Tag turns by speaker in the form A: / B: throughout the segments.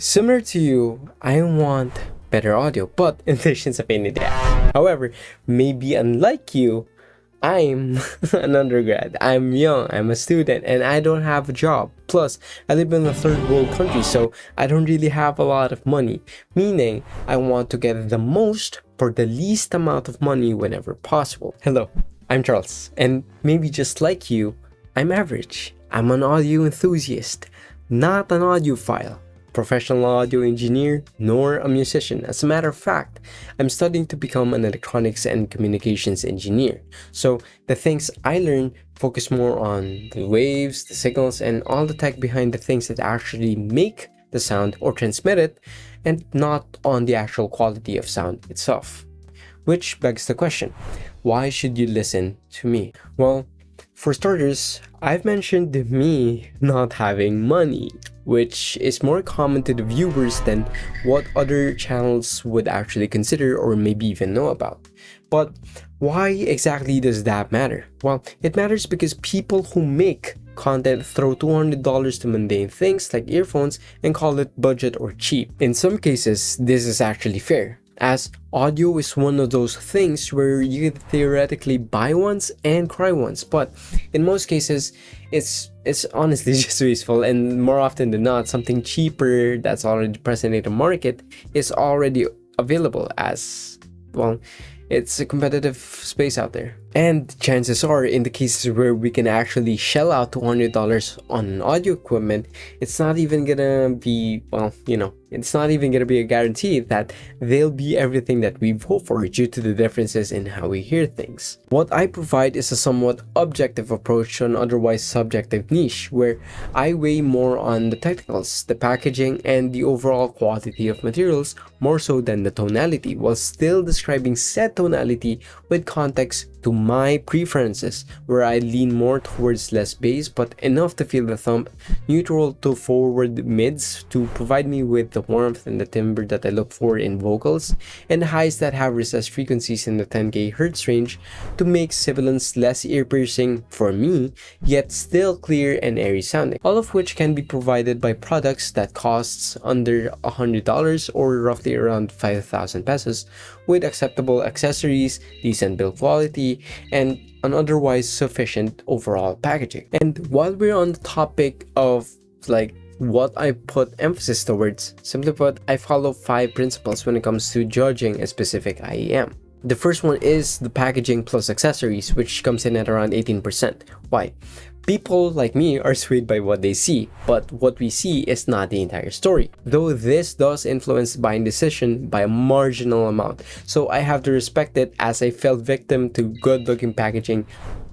A: Similar to you, I want better audio, but efficiency pain in the ass. However, maybe unlike you, I'm an undergrad, I'm young, I'm a student, and I don't have a job. Plus, I live in a third world country, so I don't really have a lot of money. Meaning, I want to get the most for the least amount of money whenever possible. Hello, I'm Charles, and maybe just like you, I'm average. I'm an audio enthusiast, not an audiophile, professional audio engineer, nor a musician. As a matter of fact, I'm studying to become an electronics and communications engineer. So the things I learn focus more on the waves, the signals, and all the tech behind the things that actually make the sound or transmit it, and not on the actual quality of sound itself. Which begs the question, why should you listen to me? Well, for starters, I've mentioned me not having money, which is more common to the viewers than what other channels would actually consider or maybe even know about. But why exactly does that matter? Well, it matters because people who make content throw $200 to mundane things like earphones and call it budget or cheap. In some cases, this is actually fair, as audio is one of those things where you can theoretically buy once and cry once, but in most cases it's honestly just wasteful, and more often than not something cheaper that's already present in the market is already available, as well, it's a competitive space out there. And chances are, in the cases where we can actually shell out $200 on audio equipment, it's not even gonna be, well, it's not even gonna be a guarantee that they'll be everything that we've hoped for due to the differences in how we hear things. What I provide is a somewhat objective approach to an otherwise subjective niche, where I weigh more on the technicals, the packaging, and the overall quality of materials more so than the tonality, while still describing said tonality with context to my preferences, where I lean more towards less bass but enough to feel the thump, neutral to forward mids to provide me with the warmth and the timbre that I look for in vocals, and highs that have recessed frequencies in the 10k Hz range to make sibilance less ear-piercing for me, yet still clear and airy sounding, all of which can be provided by products that costs under $100 or roughly around 5,000 pesos, with acceptable accessories, decent build quality, and an otherwise sufficient overall packaging. And while we're on the topic of what I put emphasis towards, simply put, I follow 5 principles when it comes to judging a specific IEM. The first one is the packaging plus accessories, which comes in at around 18%. Why? People like me are swayed by what they see, but what we see is not the entire story. Though this does influence buying decision by a marginal amount, so I have to respect it, as I fell victim to good-looking packaging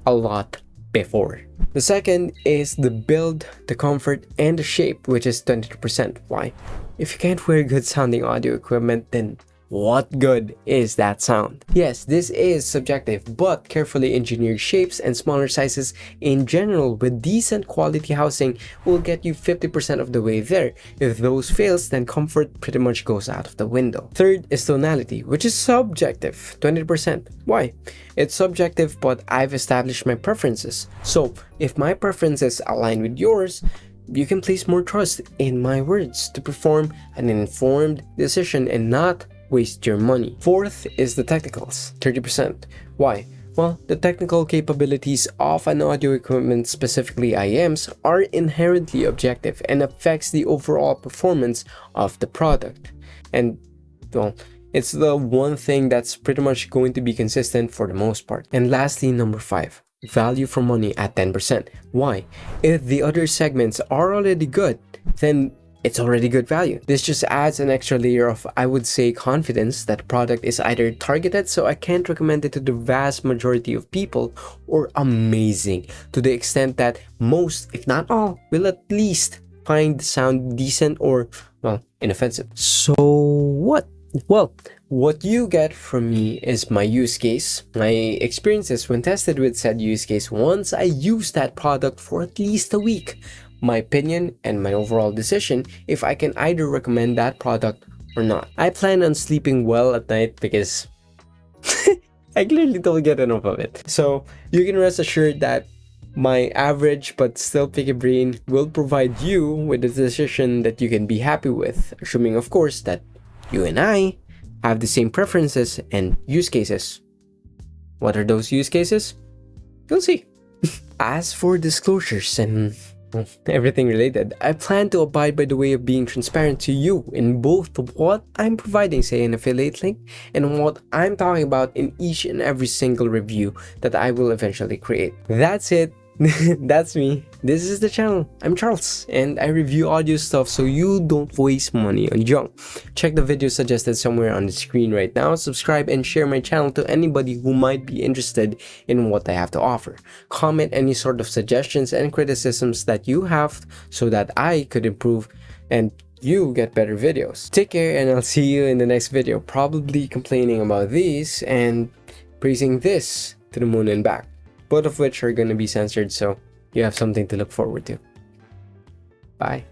A: a lot before. The second is the build, the comfort, and the shape, which is 22%. Why? If you can't wear good sounding audio equipment, then what good is that sound? Yes, this is subjective, but carefully engineered shapes and smaller sizes in general with decent quality housing will get you 50% of the way there. If those fails, then comfort pretty much goes out of the window. Third is tonality, which is subjective, 20%. Why? It's subjective, but I've established my preferences. So if my preferences align with yours, you can place more trust in my words to perform an informed decision and not waste your money. Fourth is the technicals, 30%. Why? Well, the technical capabilities of an audio equipment, specifically IEMs, are inherently objective and affects the overall performance of the product. And, well, it's the one thing that's pretty much going to be consistent for the most part. And lastly, number 5. Value for money at 10%. Why? If the other segments are already good, then it's already good value. This just adds an extra layer of, I would say, confidence that the product is either targeted so I can't recommend it to the vast majority of people, or amazing to the extent that most, if not all, will at least find the sound decent or, well, inoffensive. So what? Well, what you get from me is my use case, my experiences when tested with said use case once I use that product for at least a week, my opinion, and my overall decision if I can either recommend that product or not. I plan on sleeping well at night because I clearly don't get enough of it. So you can rest assured that My average but still picky brain will provide you with a decision that you can be happy with, assuming of course that you and I have the same preferences and use cases. What are those use cases? You'll see. As for disclosures and everything related, I plan to abide by the way of being transparent to you in both what I'm providing, say an affiliate link, and what I'm talking about in each and every single review that I will eventually create. That's it. That's me. This is the channel. I'm Charles, and I review audio stuff so you don't waste money on junk. Check the video suggested somewhere on the screen right now, subscribe and share my channel to anybody who might be interested in what I have to offer. Comment any sort of suggestions and criticisms that you have so that I could improve and you get better videos. Take care, and I'll see you in the next video, probably complaining about these and praising this to the moon and back. Both of which are going to be censored, so you have something to look forward to. Bye.